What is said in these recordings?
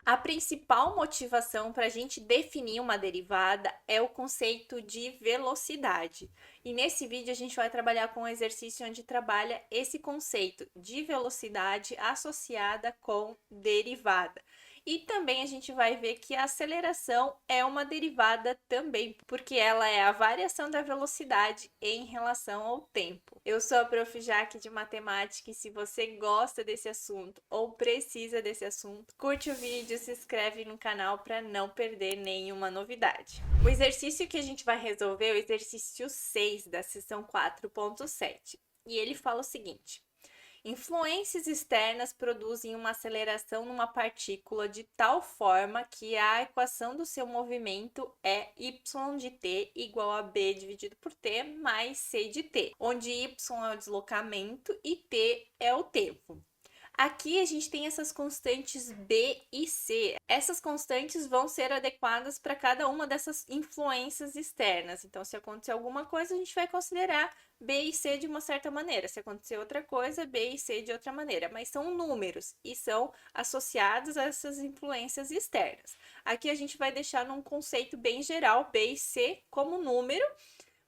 A principal motivação para a gente definir uma derivada é o conceito de velocidade. E nesse vídeo a gente vai trabalhar com um exercício onde trabalha esse conceito de velocidade associada com derivada. E também a gente vai ver que a aceleração é uma derivada também, porque ela é a variação da velocidade em relação ao tempo. Eu sou a Prof. Jaque de Matemática e se você gosta desse assunto ou precisa desse assunto, curte o vídeo, se inscreve no canal para não perder nenhuma novidade. O exercício que a gente vai resolver é o exercício 6 da seção 4.7 e ele fala o seguinte: influências externas produzem uma aceleração numa partícula de tal forma que a equação do seu movimento é y de t igual a b dividido por t mais c de t, onde y é o deslocamento e t é o tempo. Aqui a gente tem essas constantes B e C. Essas constantes vão ser adequadas para cada uma dessas influências externas. Então, se acontecer alguma coisa, a gente vai considerar B e C de uma certa maneira. Se acontecer outra coisa, B e C de outra maneira. Mas são números e são associados a essas influências externas. Aqui a gente vai deixar num conceito bem geral, B e C como número,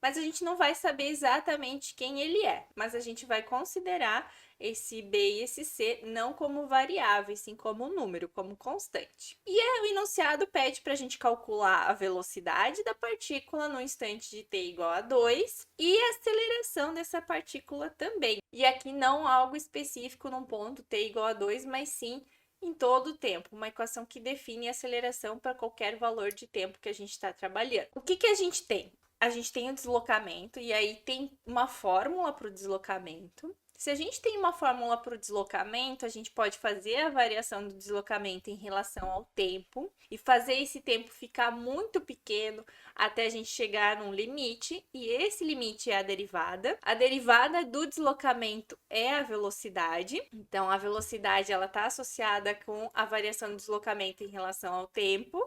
mas a gente não vai saber exatamente quem ele é. Mas a gente vai considerar esse B e esse C não como variáveis, sim como número, como constante. E o enunciado pede para a gente calcular a velocidade da partícula no instante de t igual a 2 e a aceleração dessa partícula também. E aqui não algo específico num ponto t igual a 2, mas sim em todo o tempo, uma equação que define a aceleração para qualquer valor de tempo que a gente está trabalhando. O que a gente tem? A gente tem o deslocamento e aí tem uma fórmula para o deslocamento. Se a gente tem uma fórmula para o deslocamento, a gente pode fazer a variação do deslocamento em relação ao tempo e fazer esse tempo ficar muito pequeno até a gente chegar num limite, e esse limite é a derivada. A derivada do deslocamento é a velocidade, então a velocidade ela está associada com a variação do deslocamento em relação ao tempo,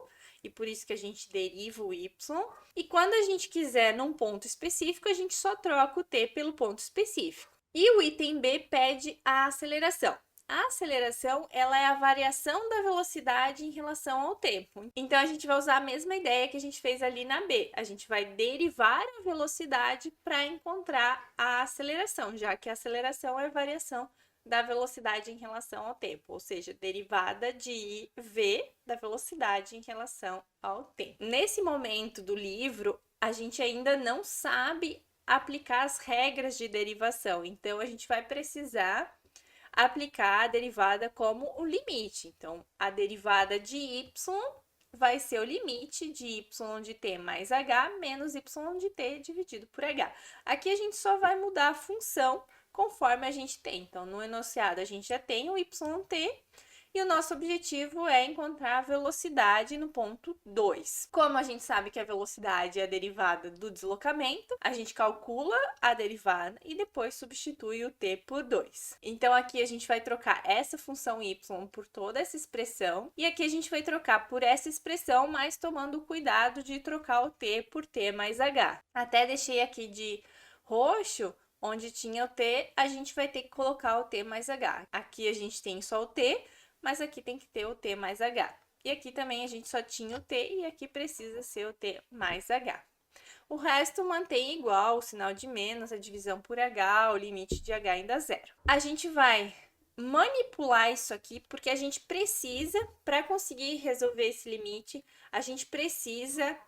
e por isso que a gente deriva o y. E quando a gente quiser num ponto específico, a gente só troca o t pelo ponto específico. E o item B pede a aceleração. A aceleração, ela é a variação da velocidade em relação ao tempo. Então, a gente vai usar a mesma ideia que a gente fez ali na B. A gente vai derivar a velocidade para encontrar a aceleração, já que a aceleração é a variação da velocidade em relação ao tempo, ou seja, derivada de v da velocidade em relação ao tempo. Nesse momento do livro, a gente ainda não sabe aplicar as regras de derivação, então a gente vai precisar aplicar a derivada como o limite. Então, a derivada de y vai ser o limite de y de t mais h menos y de t dividido por h. Aqui a gente só vai mudar a função conforme a gente tem. Então, no enunciado a gente já tem o yt e o nosso objetivo é encontrar a velocidade no ponto 2. Como a gente sabe que a velocidade é a derivada do deslocamento, a gente calcula a derivada e depois substitui o t por 2. Então, aqui a gente vai trocar essa função y por toda essa expressão, e aqui a gente vai trocar por essa expressão, mas tomando o cuidado de trocar o t por t mais h. Até deixei aqui de roxo, onde tinha o t, a gente vai ter que colocar o t mais h. Aqui a gente tem só o t, mas aqui tem que ter o t mais h. E aqui também a gente só tinha o t e aqui precisa ser o t mais h. O resto mantém igual, o sinal de menos, a divisão por h, o limite de h ainda zero. A gente vai manipular isso aqui porque a gente precisa, para conseguir resolver esse limite, a gente precisa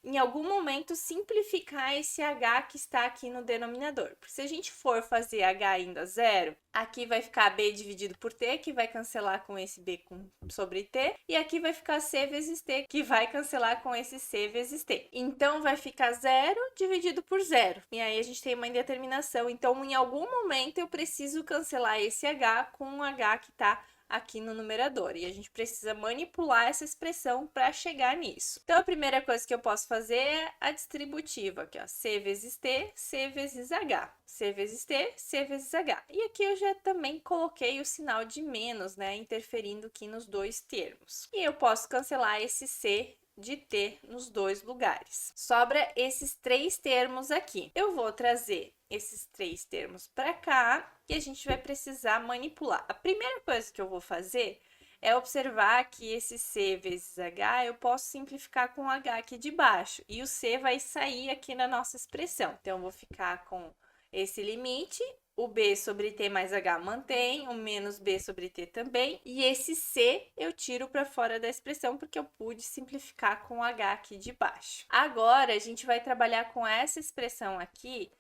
em algum momento simplificar esse h que está aqui no denominador. Porque se a gente for fazer h ainda zero, aqui vai ficar b dividido por t, que vai cancelar com esse b sobre t, e aqui vai ficar c vezes t, que vai cancelar com esse c vezes t. Então, vai ficar zero dividido por zero. E aí, a gente tem uma indeterminação. Então, em algum momento, eu preciso cancelar esse h com o h que está aqui no numerador, e a gente precisa manipular essa expressão para chegar nisso. Então, a primeira coisa que eu posso fazer é a distributiva, aqui ó, c vezes t, c vezes h, c vezes t, c vezes h. E aqui eu já também coloquei o sinal de menos, né, interferindo aqui nos dois termos. E eu posso cancelar esse c de t nos dois lugares. Sobra esses três termos aqui. Eu vou trazer esses três termos para cá e a gente vai precisar manipular. A primeira coisa que eu vou fazer é observar que esse C vezes H eu posso simplificar com o H aqui de baixo. E o C vai sair aqui na nossa expressão. Então, eu vou ficar com esse limite. O B sobre T mais H mantém, o menos B sobre T também. E esse C eu tiro para fora da expressão, porque eu pude simplificar com o H aqui de baixo. Agora, a gente vai trabalhar com essa expressão aqui.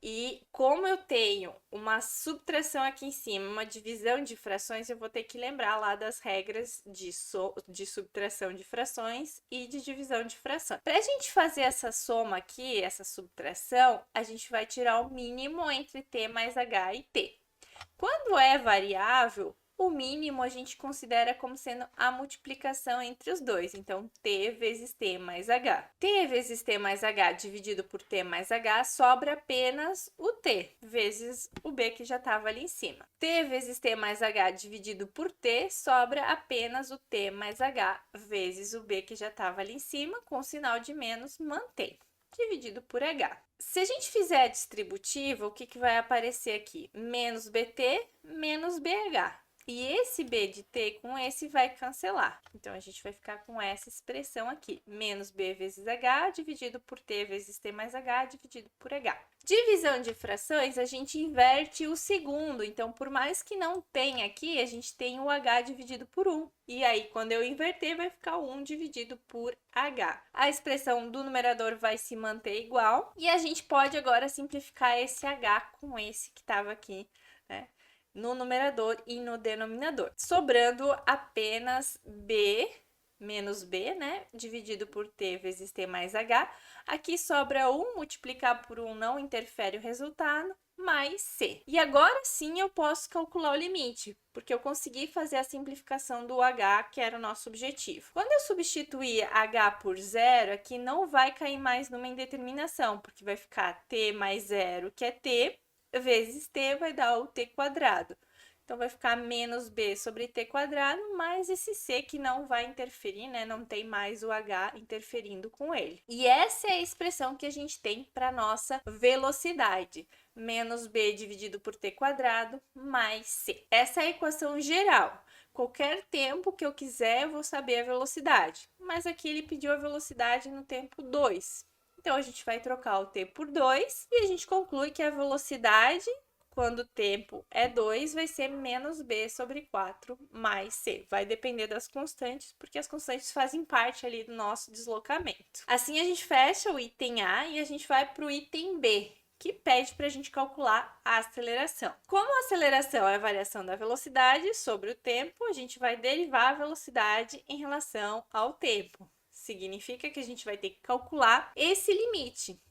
E como eu tenho uma subtração aqui em cima, uma divisão de frações, eu vou ter que lembrar lá das regras de subtração de frações e de divisão de frações. Para a gente fazer essa soma aqui, essa subtração, a gente vai tirar o mínimo entre t mais h e t. Quando é variável, o mínimo a gente considera como sendo a multiplicação entre os dois. Então, t vezes t mais h. T vezes t mais h dividido por t mais h sobra apenas o t, vezes o b que já estava ali em cima. T vezes t mais h dividido por t sobra apenas o t mais h, vezes o b que já estava ali em cima, com o sinal de menos, mantém, dividido por h. Se a gente fizer a distributiva, o que vai aparecer aqui? Menos bt, menos bh. E esse b de t com esse vai cancelar. Então, a gente vai ficar com essa expressão aqui. Menos b vezes h, dividido por t vezes t mais h, dividido por h. Divisão de frações, a gente inverte o segundo. Então, por mais que não tenha aqui, a gente tem o h dividido por 1. E aí, quando eu inverter, vai ficar 1 dividido por h. A expressão do numerador vai se manter igual. E a gente pode agora simplificar esse h com esse que estava aqui, né, no numerador e no denominador, sobrando apenas b menos b, né, dividido por t vezes t mais h. Aqui sobra 1, multiplicar por 1 não interfere o resultado, mais c. E agora sim eu posso calcular o limite, porque eu consegui fazer a simplificação do h, que era o nosso objetivo. Quando eu substituir h por zero, aqui não vai cair mais numa indeterminação, porque vai ficar t mais zero, que é t, vezes t vai dar o t quadrado. Então, vai ficar menos b sobre t quadrado, mais esse c que não vai interferir, né? Não tem mais o h interferindo com ele. E essa é a expressão que a gente tem para nossa velocidade. Menos b dividido por t quadrado, mais c. Essa é a equação geral. Qualquer tempo que eu quiser, eu vou saber a velocidade. Mas aqui ele pediu a velocidade no tempo 2. Então, a gente vai trocar o t por 2 e a gente conclui que a velocidade, quando o tempo é 2, vai ser menos b sobre 4 mais c. Vai depender das constantes, porque as constantes fazem parte ali do nosso deslocamento. Assim, a gente fecha o item A e a gente vai para o item B, que pede para a gente calcular a aceleração. Como a aceleração é a variação da velocidade sobre o tempo, a gente vai derivar a velocidade em relação ao tempo. Significa que a gente vai ter que calcular esse limite.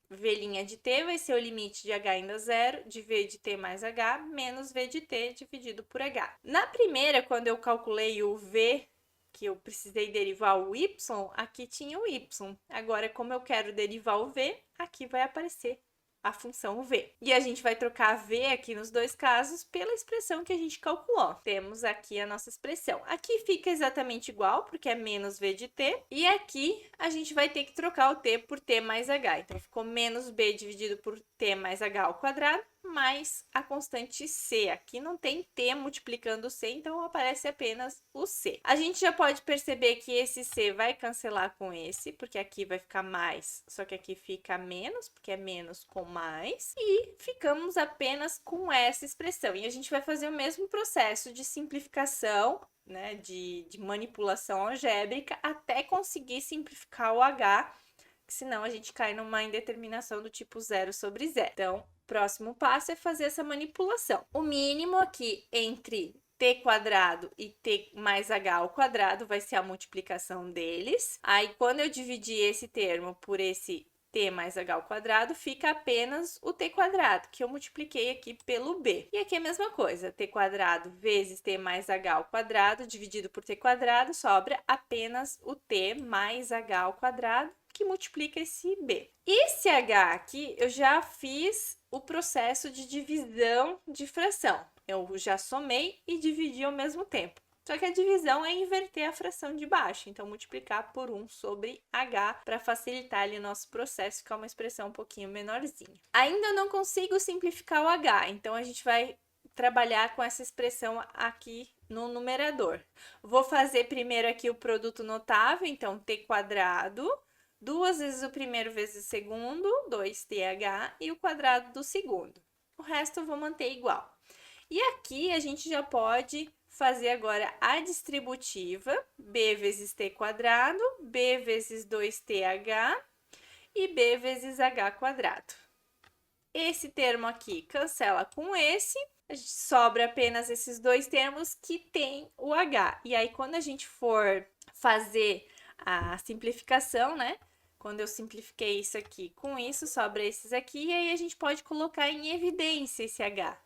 V' de t vai ser o limite de h indo a zero, de v de t mais h, menos v de t dividido por h. Na primeira, quando eu calculei o v, que eu precisei derivar o y, aqui tinha o y. Agora, como eu quero derivar o v, aqui vai aparecer a função v. E a gente vai trocar v aqui nos dois casos pela expressão que a gente calculou. Temos aqui a nossa expressão. Aqui fica exatamente igual, porque é menos v de t. E aqui a gente vai ter que trocar o t por t mais h. Então, ficou menos b dividido por t mais h ao quadrado, mais a constante c. Aqui não tem t multiplicando o c, então aparece apenas o c. A gente já pode perceber que esse c vai cancelar com esse, porque aqui vai ficar mais, só que aqui fica menos, porque é menos com mais, e ficamos apenas com essa expressão. E a gente vai fazer o mesmo processo de simplificação, né, de manipulação algébrica, até conseguir simplificar o h, senão a gente cai numa indeterminação do tipo 0 sobre 0. Então, próximo passo é fazer essa manipulação. O mínimo aqui entre t quadrado e t mais h ao quadrado vai ser a multiplicação deles. Aí, quando eu dividir esse termo por esse t mais h ao quadrado, fica apenas o t quadrado, que eu multipliquei aqui pelo b. E aqui é a mesma coisa, t quadrado vezes t mais h ao quadrado, dividido por t quadrado, sobra apenas o t mais h ao quadrado, que multiplica esse b. Esse h aqui, eu já fiz o processo de divisão de fração. Eu já somei e dividi ao mesmo tempo. Só que a divisão é inverter a fração de baixo, então multiplicar por 1 sobre h para facilitar ali o nosso processo, ficar uma expressão um pouquinho menorzinha. Ainda não consigo simplificar o h, então a gente vai trabalhar com essa expressão aqui no numerador. Vou fazer primeiro aqui o produto notável, então t quadrado, 2 vezes o primeiro vezes o segundo, 2th, e o quadrado do segundo. O resto eu vou manter igual. E aqui a gente já pode fazer agora a distributiva, b vezes t quadrado, b vezes 2th e b vezes h quadrado. Esse termo aqui cancela com esse, sobra apenas esses dois termos que tem o h. E aí, quando a gente for fazer a simplificação, né? Quando eu simplifiquei isso aqui com isso, sobra esses aqui, e aí a gente pode colocar em evidência esse h.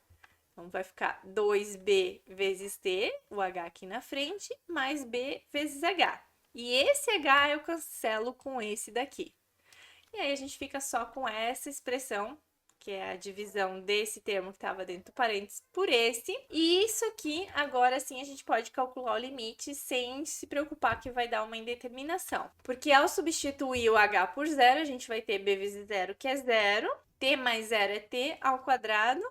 Então, vai ficar 2b vezes t, o h aqui na frente, mais b vezes h. E esse h eu cancelo com esse daqui. E aí, a gente fica só com essa expressão, que é a divisão desse termo que estava dentro do parênteses por esse. E isso aqui, agora sim, a gente pode calcular o limite sem se preocupar que vai dar uma indeterminação. Porque ao substituir o h por zero, a gente vai ter b vezes zero, que é zero. T mais zero é t ao quadrado.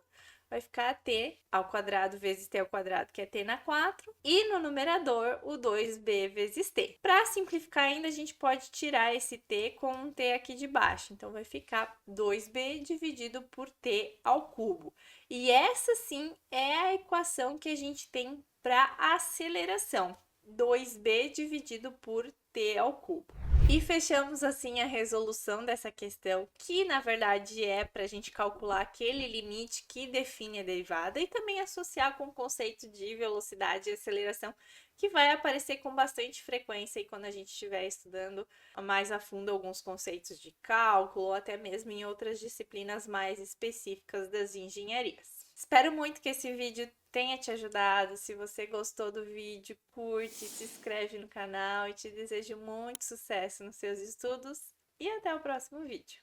Vai ficar t ao quadrado vezes t ao quadrado, que é t na 4. E no numerador, o 2b vezes t. Para simplificar ainda, a gente pode tirar esse t com um t aqui de baixo. Então, vai ficar 2b dividido por t ao cubo. E essa, sim, é a equação que a gente tem para aceleração. 2b dividido por t ao cubo. E fechamos assim a resolução dessa questão, que na verdade é para a gente calcular aquele limite que define a derivada e também associar com o conceito de velocidade e aceleração, que vai aparecer com bastante frequência aí quando a gente estiver estudando mais a fundo alguns conceitos de cálculo ou até mesmo em outras disciplinas mais específicas das engenharias. Espero muito que esse vídeo tenha te ajudado. Se você gostou do vídeo, curte, se inscreve no canal e te desejo muito sucesso nos seus estudos. E até o próximo vídeo.